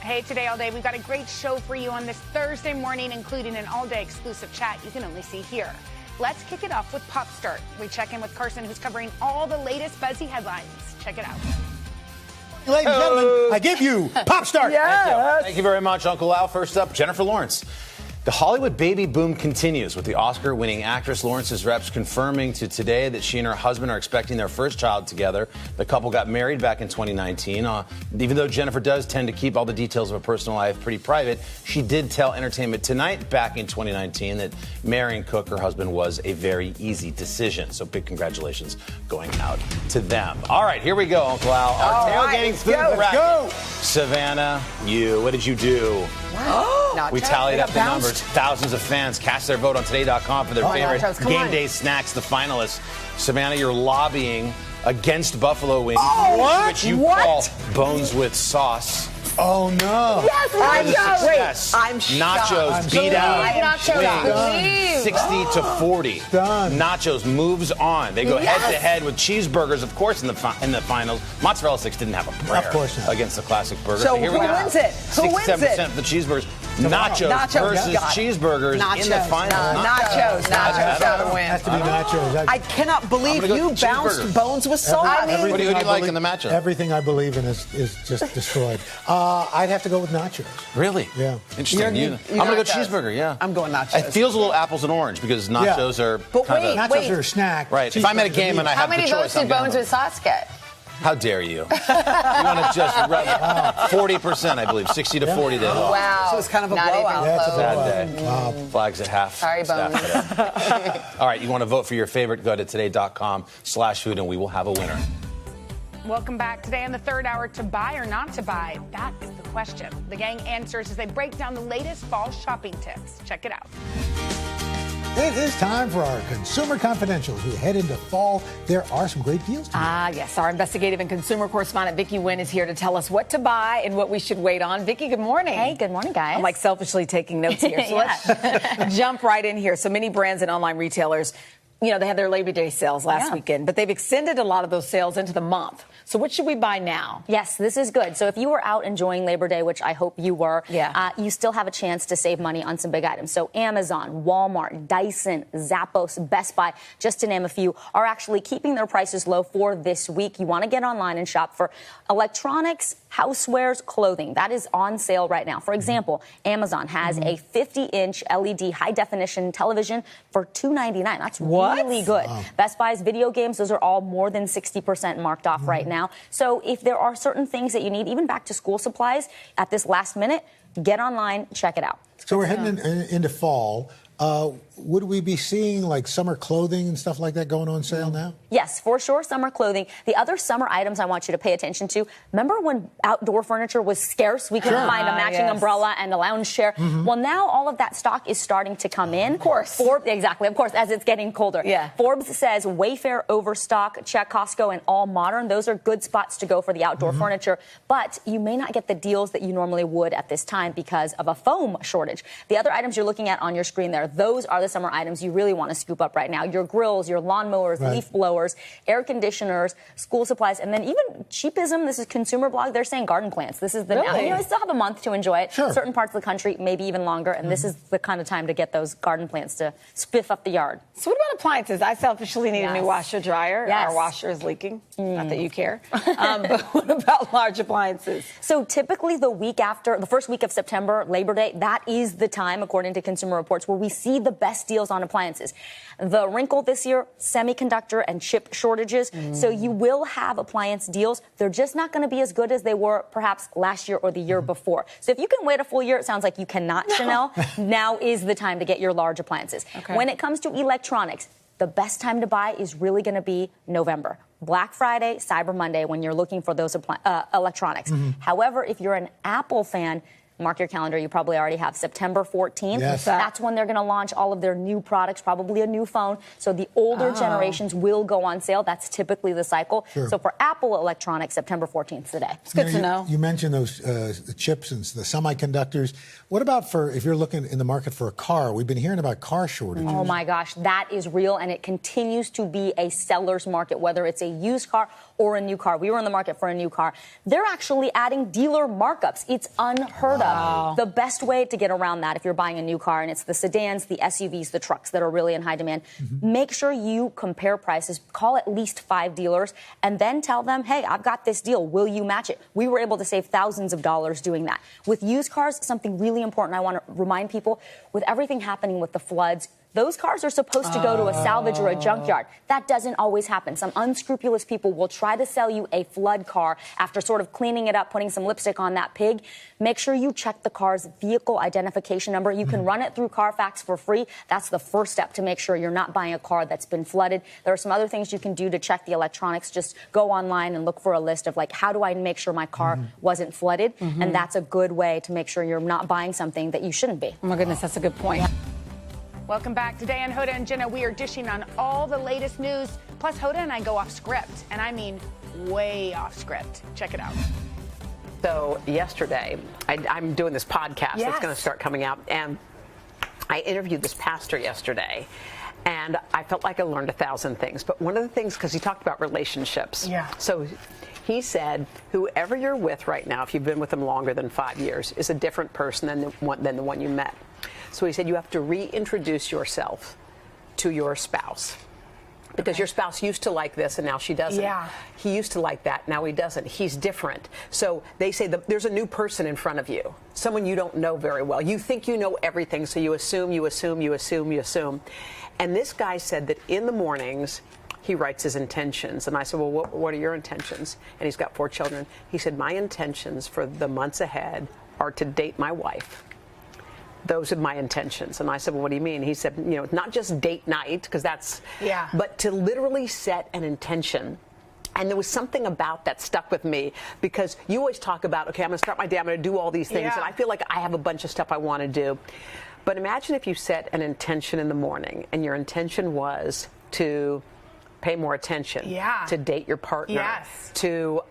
Hey, today all day, we've got a great show for you on this Thursday morning, including an all-day exclusive chat you can only see here. Let's kick it off with Pop Start. We check in with Carson, who's covering all the latest buzzy headlines. Check it out. Ladies and gentlemen, I give you Pop Start. Yes. Thank you very much, Uncle Al. First up, Jennifer Lawrence. The Hollywood baby boom continues, with the Oscar-winning actress Lawrence's reps confirming to Today that she and her husband are expecting their first child together. The couple got married back in 2019. Even though Jennifer does tend to keep all the details of her personal life pretty private, she did tell Entertainment Tonight back in 2019 that marrying Cook, her husband, was a very easy decision. So big congratulations going out to them. All right, here we go, Uncle Al. Our tailgating food bracket. Let's go. Savannah, what did you do? We tallied up the numbers. Thousands of fans cast their vote on Today.com for their favorite game day snacks, the finalists. Savannah, you're lobbying against buffalo wings, which you call bones with sauce. Oh, no. Yes, I'm shocked. Nachos beat out wings 60 to 40. Done. Nachos moves on. They go head-to-head with cheeseburgers, of course, in the finals. Mozzarella sticks didn't have a prayer against the classic burger. So here we who go. wins it? Who wins it? 67% for the cheeseburgers. Nachos versus cheeseburgers in the finals. Nachos got to win. Has to be nachos. I cannot believe you bounced bones with sauce. Who do you like in the matchup? Everything I believe in is just destroyed. I'd have to go with nachos. Really? Yeah. Interesting. I'm going to go cheeseburger, yeah. I'm going nachos. It feels a little apples and orange because nachos are nachos are a snack. Right. If I'm at a game and I have the choice, how many votes did bones with sauce get? How dare you? You want to just rub it. 40%, I believe. 60 to 40 they lost. Wow. So it's kind of a Not blowout. even close. Sad day. Wow. Flags at half. Sorry, Bones. All right, you want to vote for your favorite? Go to today.com/food and we will have a winner. Welcome back. Today in the third hour, to buy or not to buy? That is the question. The gang answers as they break down the latest fall shopping tips. Check it out. It is time for our Consumer Confidential. As we head into fall, there are some great deals today. Yes. Our investigative and consumer correspondent, Vicki Nguyen, is here to tell us what to buy and what we should wait on. Vicki, good morning. Hey, good morning, guys. I'm like selfishly taking notes here. So let's jump right in here. So many brands and online retailers, they had their Labor Day sales last weekend, but they've extended a lot of those sales into the month. So what should we buy now? Yes, this is good. So if you were out enjoying Labor Day, which I hope you were, you still have a chance to save money on some big items. So Amazon, Walmart, Dyson, Zappos, Best Buy, just to name a few, are actually keeping their prices low for this week. You want to get online and shop for electronics, housewares, clothing. That is on sale right now. For example, Amazon has a 50-inch LED high-definition television for $299. That's really good. Wow. Best Buy's video games, those are all more than 60% marked off right now. So if there are certain things that you need, even back to school supplies at this last minute, get online, check it out. So we're heading into fall. Would we be seeing like summer clothing and stuff like that going on sale now? Yes, for sure, summer clothing. The other summer items I want you to pay attention to, remember when outdoor furniture was scarce? We couldn't find a matching umbrella and a lounge chair. Well, now all of that stock is starting to come in. Of course. Exactly, of course, as it's getting colder. Yeah. Forbes says Wayfair overstock, check Costco and All Modern. Those are good spots to go for the outdoor furniture, but you may not get the deals that you normally would at this time because of a foam shortage. The other items you're looking at on your screen there, those are the summer items you really want to scoop up right now. Your grills, your lawnmowers, leaf blowers, air conditioners, school supplies, and then even cheapism. This is Consumer Blog. They're saying garden plants. This is the now. You still have a month to enjoy it. Sure. Certain parts of the country, maybe even longer, and this is the kind of time to get those garden plants to spiff up the yard. So what about appliances? I selfishly need a new washer dryer. Yes. Our washer is leaking. Not that you care. But what about large appliances? So typically the first week of September, Labor Day, that is the time, according to Consumer Reports, where we see the best deals on appliances. The wrinkle this year, semiconductor and chip shortages. So you will have appliance deals. They're just not going to be as good as they were perhaps last year or the year before. So if you can wait a full year, it sounds like you cannot, Chanel. Now is the time to get your large appliances. Okay. When it comes to electronics, the best time to buy is really going to be November. Black Friday, Cyber Monday, when you're looking for those electronics. However, if you're an Apple fan, mark your calendar, you probably already have September 14th. Yes. That's when they're going to launch all of their new products, probably a new phone. So the older generations will go on sale. That's typically the cycle. Sure. So for Apple electronics, September 14th is the day. It's good to know. You mentioned those the chips and the semiconductors. What about if you're looking in the market for a car? We've been hearing about car shortages. Oh, my gosh. That is real, and it continues to be a seller's market, whether it's a used car or a new car. We were in the market for a new car. They're actually adding dealer markups. It's unheard of. The best way to get around that if you're buying a new car, and it's the sedans, the SUVs, the trucks that are really in high demand, make sure you compare prices, call at least 5 dealers, and then tell them, hey, I've got this deal. Will you match it? We were able to save thousands of dollars doing that. With used cars, something really important I want to remind people, with everything happening with the floods, those cars are supposed to go to a salvage or a junkyard. That doesn't always happen. Some unscrupulous people will try to sell you a flood car after sort of cleaning it up, putting some lipstick on that pig. Make sure you check the car's vehicle identification number. You can run it through Carfax for free. That's the first step to make sure you're not buying a car that's been flooded. There are some other things you can do to check the electronics. Just go online and look for a list of, like, how do I make sure my car wasn't flooded? And that's a good way to make sure you're not buying something that you shouldn't be. Oh, my goodness, that's a good point. Welcome back. Today on Hoda and Jenna, we are dishing on all the latest news. Plus, Hoda and I go off script, and I mean way off script. Check it out. So yesterday, I'm doing this podcast that's going to start coming out, and I interviewed this pastor yesterday, and I felt like I learned 1,000 things. But one of the things, because he talked about relationships. So he said, whoever you're with right now, if you've been with them longer than 5 years, is a different person than the one you met. So he said you have to reintroduce yourself to your spouse. Because your spouse used to like this and now she doesn't. He used to like that, now he doesn't. He's different. So they say there's a new person in front of you, someone you don't know very well. You think you know everything, so you assume. And this guy said that in the mornings, he writes his intentions. And I said, well, what are your intentions? And he's got 4 children. He said, my intentions for the months ahead are to date my wife. Those are my intentions. And I said, well, what do you mean? He said, not just date night, because that's, but to literally set an intention. And there was something about that stuck with me, because you always talk about, okay, I'm going to start my day, I'm going to do all these things. And I feel like I have a bunch of stuff I want to do. But imagine if you set an intention in the morning, and your intention was to pay more attention, to date your partner, to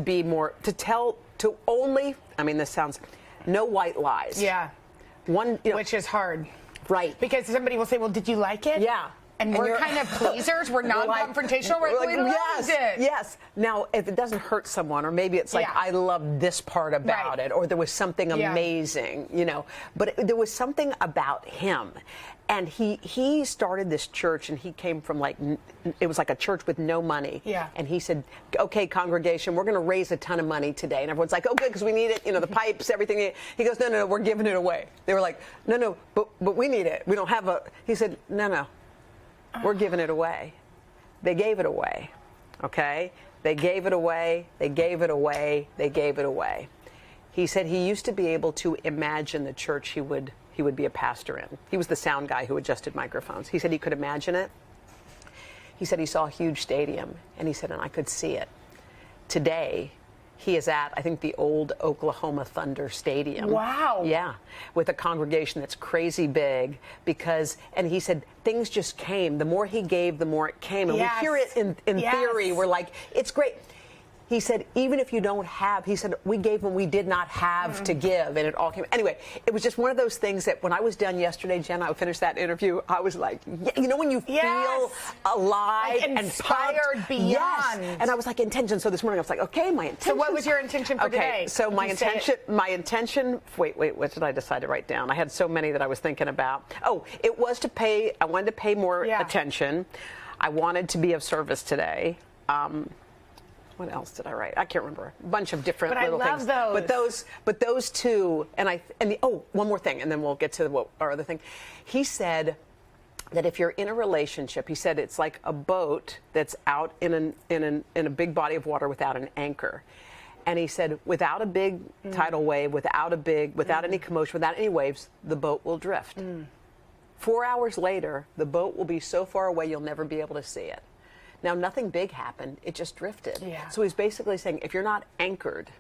be more, to only, I mean, this sounds, no white lies. Which is hard. Right. Because somebody will say, well, did you like it? And we're kind of pleasers. We're non-confrontational. We're like, loved it. Yes. Now, if it doesn't hurt someone, or maybe it's like, I love this part about it, or there was something amazing, But there was something about him. And he started this church, and he came from it was like a church with no money. And he said, okay, congregation, we're going to raise a ton of money today. And everyone's like, oh, good, because we need it, the pipes, everything. He goes, no, we're giving it away. They were like, no, but we need it. We don't have he said, no, we're giving it away. They gave it away, okay? They gave it away, they gave it away, they gave it away. He said he used to be able to imagine the church he would be a pastor in. He was the sound guy who adjusted microphones. He said he could imagine it. He said he saw a huge stadium, and he said, and I could see it. Today, he is at, I think, the old Oklahoma Thunder Stadium. Wow. Yeah, with a congregation that's crazy big, and he said things just came. The more he gave, the more it came. And we hear it in theory. We're like, it's great. He said, even if you don't have, he said, we gave when we did not have to give, and it all came. Anyway, it was just one of those things that when I was done yesterday, Jen, I finished that interview, I was like, when you feel alive and inspired beyond. Yes. And I was like, intention. So this morning I was like, okay, my intention. So what was your intention for today? So my intention, wait, what did I decide to write down? I had so many that I was thinking about. Oh, it was I wanted to pay more attention. I wanted to be of service today. What else did I write? I can't remember. A bunch of different little things. But those two, one more thing, and then we'll get to our other thing. He said that if you're in a relationship, he said it's like a boat that's out in a big body of water without an anchor. And he said, without a big tidal wave, without any commotion, without any waves, the boat will drift. 4 hours later, the boat will be so far away you'll never be able to see it. Now, nothing big happened. It just drifted. So he's basically saying, if you're not anchored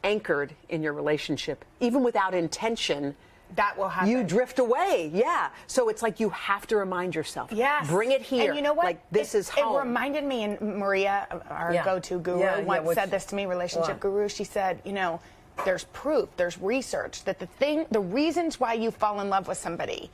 in your relationship, even without intention, that will happen. You drift away. So it's like you have to remind yourself. Bring it here. And you know what? Like, this is home. It reminded me, and Maria, our go-to guru, once said this to me, relationship guru. She said, there's proof, there's research that the reasons why you fall in love with somebody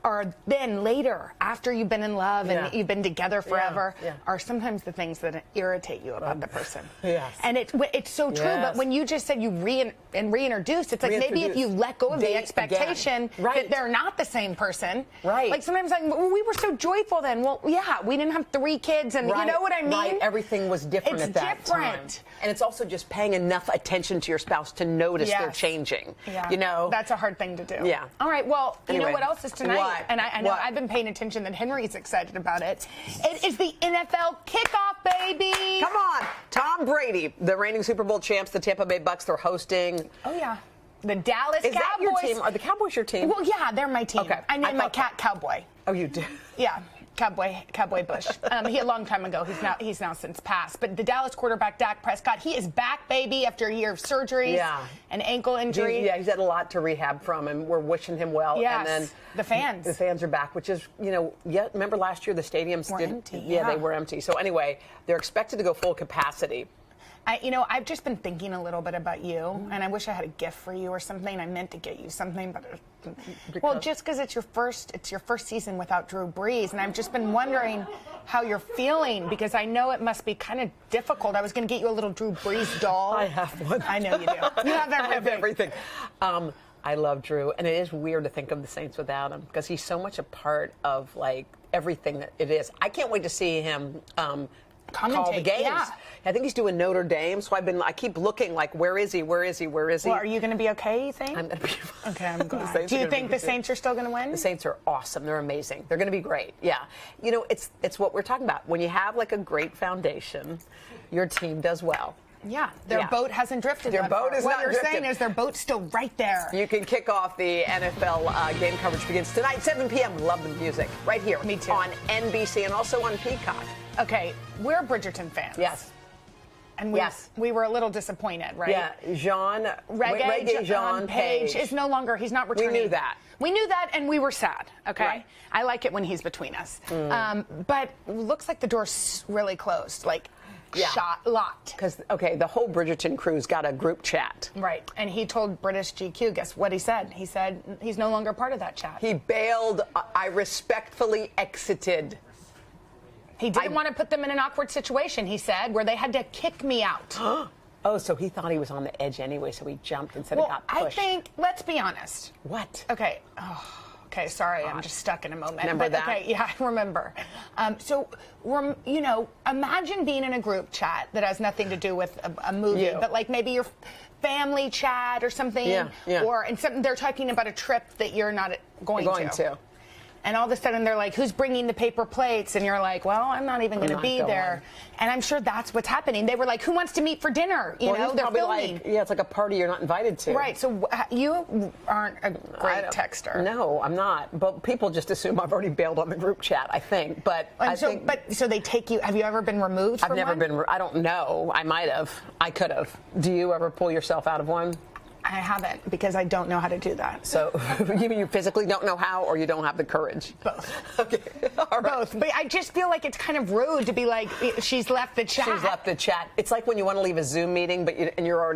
are then later, after you've been in love and you've been together forever, are sometimes the things that irritate you about the person. Yes. And it's so true, but when you just said you reintroduced, it's like maybe if you let go of the expectation that they're not the same person. Right. Like sometimes like, well, we were so joyful then. Well, yeah, we didn't have 3 kids and you know what I mean? Right. Everything was different at that time. And it's also just paying enough attention to your spouse to notice they're changing. Yeah. You know? That's a hard thing to do. Yeah. All right, well, you know what else is tonight? What? And I know I've been paying attention that Henry's excited about it. It is the NFL kickoff, baby. Come on. Tom Brady, the reigning Super Bowl champs, the Tampa Bay Bucks, they're hosting. Oh, yeah. The Dallas Cowboys. Is that your team? Are the Cowboys your team? Well, yeah, they're my team. Okay. I named my cat Cowboy. Oh, you do? Yeah. Cowboy Bush. He a long time ago. He's now since passed. But the Dallas quarterback Dak Prescott, he is back, baby, after a year of surgeries and ankle injury. He's had a lot to rehab from, and we're wishing him well. Yes. And then the fans are back, which is remember last year the stadiums were empty. Yeah, they were empty. So anyway, they're expected to go full capacity. I've just been thinking a little bit about you, and I wish I had a gift for you or something. I meant to get you something, but just because it's your first season without Drew Brees, and I've just been wondering how you're feeling because I know it must be kind of difficult. I was going to get you a little Drew Brees doll. I have one. I know you do. You have everything. I have everything. I love Drew, and it is weird to think of the Saints without him because he's so much a part of like everything that it is. I can't wait to see him. Call the games. Yeah. I think he's doing Notre Dame, so I keep looking like, where is he? Where is he? Where is he? Well, are you going to be okay, you think? I'm going to be fine. Okay, I'm glad. Do you think the Saints are still going to win? The Saints are awesome. They're amazing. They're going to be great. Yeah. It's what we're talking about. When you have like a great foundation, your team does well. Yeah, their boat hasn't drifted. Their boat is not drifted. What you're saying is their boat's still right there. You can kick off the NFL game coverage begins tonight, 7 p.m. Love the music right here. Me too. On NBC and also on Peacock. Okay, we're Bridgerton fans. Yes. And we were a little disappointed, right? Yeah, Reggae Jean Page is no longer, he's not returning. We knew that. We knew that, and we were sad, okay? Right. I like it when he's between us. But looks like the door's really closed, locked. Because, the whole Bridgerton crew's got a group chat. Right, and he told British GQ, guess what he said? He said he's no longer part of that chat. He bailed. I respectfully exited. He didn't want to put them in an awkward situation, he said, where they had to kick me out. Oh, so he thought he was on the edge anyway, so he jumped instead of got pushed. I think, let's be honest. What? Okay. Okay, sorry, I'm just stuck in a moment. Remember that? Okay, yeah, I remember. Imagine being in a group chat that has nothing to do with a movie, but like maybe your family chat or something. Yeah. Or they're talking about a trip that you're not going to. And all of a sudden they're like, who's bringing the paper plates? And you're like, well, I'm not even going to be there. And I'm sure that's what's happening. They were like, who wants to meet for dinner? They're filming. It's like a party you're not invited to. Right. So you aren't a great texter. No, I'm not. But people just assume I've already bailed on the group chat, I think. So they take you. Have you ever been removed from one? I've never been. I don't know. I might have. I could have. Do you ever pull yourself out of one? I haven't, because I don't know how to do that. So you mean you physically don't know how, or you don't have the courage? Both. Okay. All right. Both. But I just feel like it's kind of rude to be like, she's left the chat. She's left the chat. It's like when you want to leave a Zoom meeting, but your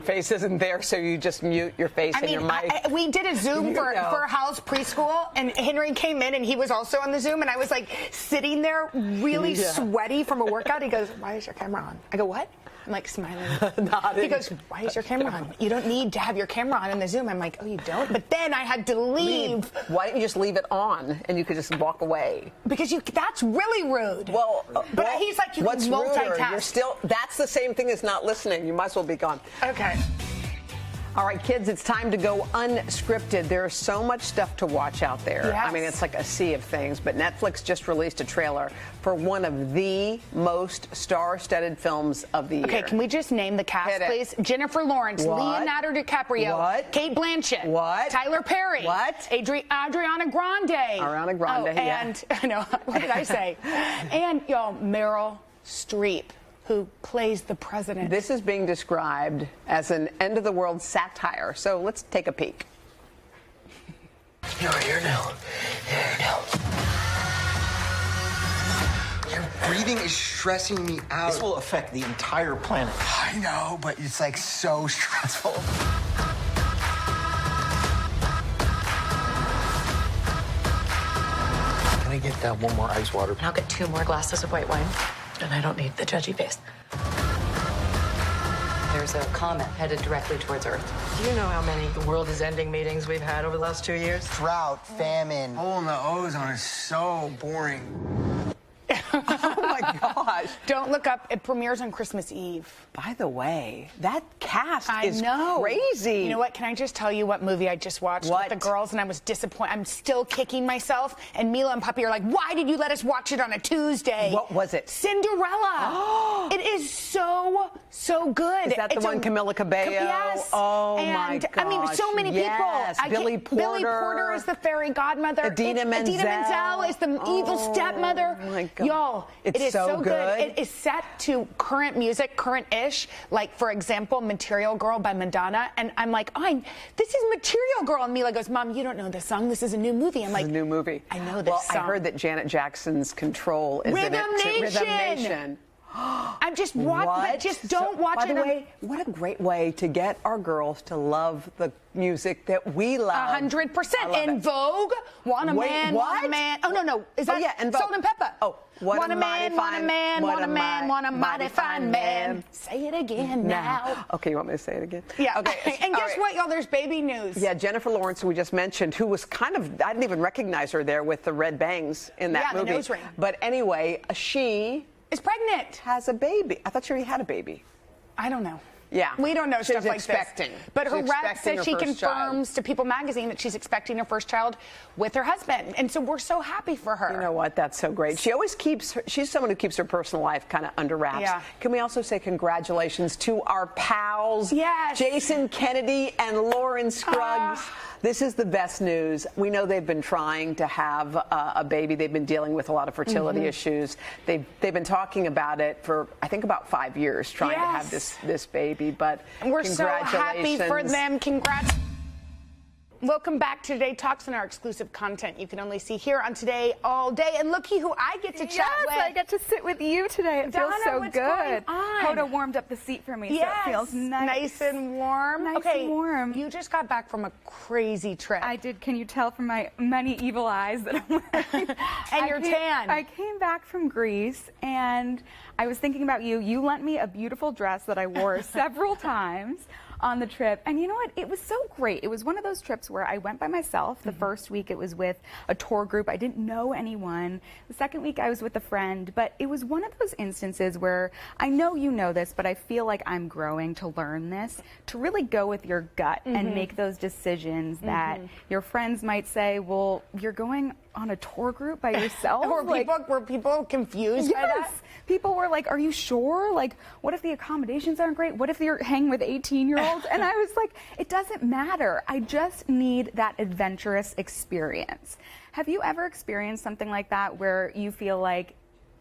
face isn't there, so you just mute your face and your mic. We did a Zoom for Hal's preschool, and Henry came in, and he was also on the Zoom, and I was like sitting there really sweaty from a workout. He goes, why is your camera on? I go, what? I'm like smiling. He goes, why is your camera on? You don't need to have your camera on in the Zoom. I'm like, oh, you don't? But then I had to leave. Why don't you just leave it on and you could just walk away? Because that's really rude. But he's like, you can multitask. That's the same thing as not listening. You might as well be gone. Okay. All right, kids, it's time to go unscripted. There's so much stuff to watch out there. Yes. I mean, it's like a sea of things, but Netflix just released a trailer for one of the most star-studded films of the year. Okay, can we just name the cast, please? Jennifer Lawrence, Leonardo DiCaprio, Kate Blanchett, Tyler Perry, Adriana Grande. And, I know, what did I say? And, y'all, Meryl Streep, who plays the president. This is being described as an end-of-the-world satire, so let's take a peek. You're here now. Your breathing is stressing me out. This will affect the entire planet. I know, but it's like so stressful. Down one more ice water. And I'll get 2 more glasses of white wine. And I don't need the judgy face. There's a comet headed directly towards Earth. Do you know how many the world is ending meetings we've had over the last 2 years? Drought, famine. Hole in the ozone is so boring. Oh my gosh. Don't look up. It premieres on Christmas Eve. By the way, that cast is know. crazy. You know what? Can I just tell you what movie I just watched with the girls and I was disappointed? I'm still kicking myself. And Mila and Puppy are like, why did you let us watch it on a Tuesday? What was it? Cinderella. It is so good. Is that the one Camila Cabello? Yes. Oh my and, gosh. I mean, so many yes. people. Billy Porter. Billy Porter is the fairy godmother. Idina Menzel. Idina Menzel is the evil stepmother. Oh my God. Y'all, it is so good. It is set to current music, current-ish. Like, for example, Material Girl by Madonna. And I'm like, this is Material Girl. And Mila goes, Mom, you don't know this song. This is a new movie. I'm like, a new movie. I know this song. I heard that Janet Jackson's Control is in it. Rhythm Nation. I'm just but just don't watch it. By the way, what a great way to get our girls to love the music that we love. 100%. In Vogue, Want a Man, Want a Man. Oh, no. Is that in Vogue. Salt and Pepper? Oh, Want a Man, Want a Man, Want a Man, Want a mighty fine man. Say it again now. Okay, you want me to say it again? Yeah. Okay. And guess what, y'all? There's baby news. Yeah, Jennifer Lawrence, who we just mentioned, who was I didn't even recognize her there with the red bangs in that movie. The nose ring. But anyway, she is pregnant. Has a baby. I thought she already had a baby. I don't know. Yeah. We don't know she's stuff like expecting. This. But her rep says she confirms to People magazine that she's expecting her first child with her husband. And so we're so happy for her. You know what? That's so great. She always she's someone who keeps her personal life kind of under wraps. Yeah. Can we also say congratulations to our pals, yes, Jason Kennedy and Lauren Scruggs. This is the best news. We know they've been trying to have a baby. They've been dealing with a lot of fertility issues. They've been talking about it for, I think, about 5 years, trying to have this baby. But we're so happy for them. Congrats. Welcome back to Today Talks and our exclusive content you can only see here on Today All Day. And looky who I get to chat with. Yes, I get to sit with you today. It feels so what's good. Going on? Hoda warmed up the seat for me, so it feels nice. Nice and warm. Nice and warm. You just got back from a crazy trip. I did. Can you tell from my many evil eyes that I'm wearing? And your tan. I came back from Greece, and I was thinking about you. You lent me a beautiful dress that I wore several times on the trip. And you know what? It was so great. It was one of those trips where I went by myself. The first week it was with a tour group. I didn't know anyone. The second week I was with a friend. But it was one of those instances where I know you know this, but I feel like I'm growing to learn this, to really go with your gut and make those decisions that your friends might say, well, you're going on a tour group by yourself? Were people confused by that? People were like, are you sure? Like, what if the accommodations aren't great? What if you're hanging with 18-year-olds? And I was like, it doesn't matter. I just need that adventurous experience. Have you ever experienced something like that where you feel like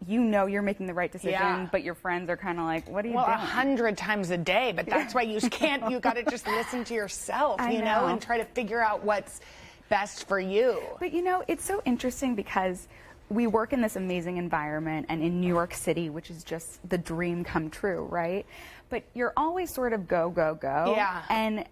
you know you're making the right decision, but your friends are kind of like, what are you doing? 100 times a day, but that's why you can't, you got to just listen to yourself, you know, and try to figure out what's best for you. But you know, it's so interesting because we work in this amazing environment and in New York City, which is just the dream come true, right? But you're always sort of go, go, go. Yeah. And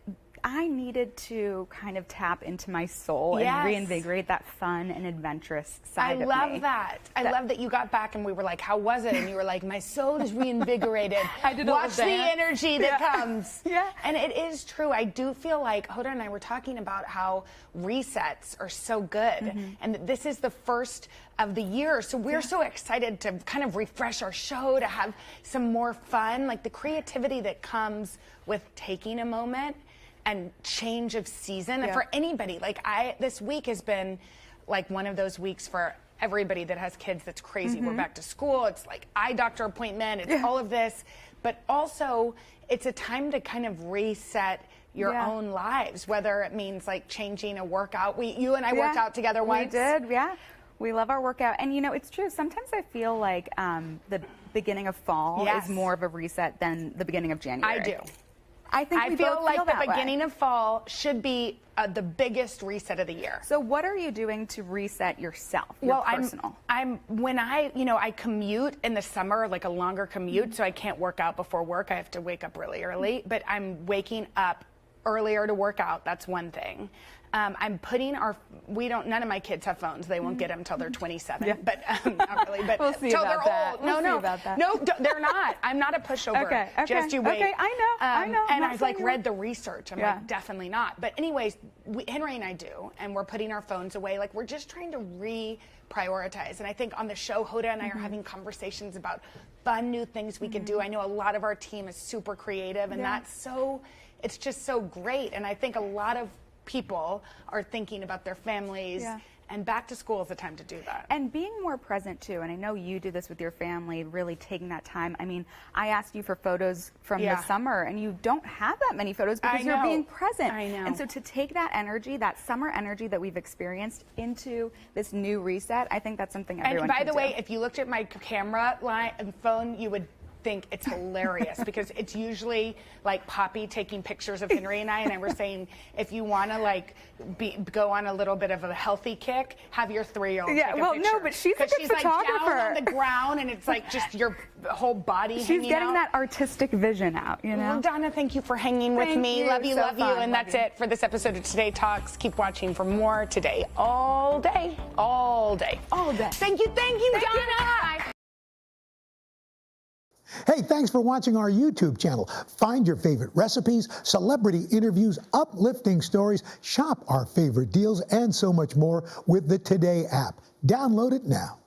I needed to kind of tap into my soul and reinvigorate that fun and adventurous side of me. I love that. I love that you got back and we were like, how was it? And you were like, my soul is reinvigorated. I did Watch the energy that comes. Yeah. And it is true. I do feel like Hoda and I were talking about how resets are so good and that this is the first of the year. So we're so excited to kind of refresh our show, to have some more fun, like the creativity that comes with taking a moment and change of season. And for anybody, like this week has been like one of those weeks for everybody that has kids that's crazy. We're back to school. It's like eye doctor appointment. It's all of this. But also, it's a time to kind of reset your own lives, whether it means like changing a workout. You and I worked out together once. We did, We love our workout. And, you know, it's true. Sometimes I feel like the beginning of fall is more of a reset than the beginning of January. I do. I think I feel like the beginning of fall should be the biggest reset of the year. So what are you doing to reset yourself? When I commute in the summer, like a longer commute, so I can't work out before work. I have to wake up really early, but I'm waking up earlier to work out. That's one thing. I'm putting none of my kids have phones. They won't get them until they're 27, but not really, but we'll see until about they're that. old. We'll No, see about that. no, they're not. I'm not a pushover. Okay. Just you wait. Okay, I know. And I've like read the research. I'm like, definitely not. But anyways, Henry and I do, and we're putting our phones away. Like, we're just trying to reprioritize. And I think on the show, Hoda and I are having conversations about fun new things we could do. I know a lot of our team is super creative, and it's just so great. And I think a lot of people are thinking about their families, and back to school is the time to do that. And being more present too, and I know you do this with your family, really taking that time. I mean, I asked you for photos from the summer, and you don't have that many photos because you're being present. I know. And so to take that energy, that summer energy that we've experienced into this new reset, I think that's something everyone And by can the do. way, if you looked at my camera line and phone, you would think it's hilarious because it's usually like Poppy taking pictures of Henry and I were saying, if you want to like go on a little bit of a healthy kick, have your 3-year-old take a picture. No, but she's a good she's photographer. Like down on the ground, and it's like just your whole body She's hanging getting out. that artistic vision out, you know? Well, Donna, thank you for hanging with me. Love you, love you. And that's it for this episode of Today Talks. Keep watching for more today all day. All day. All day. Thank you, Donna. Hey, thanks for watching our YouTube channel. Find your favorite recipes, celebrity interviews, uplifting stories, shop our favorite deals, and so much more with the Today app. Download it now.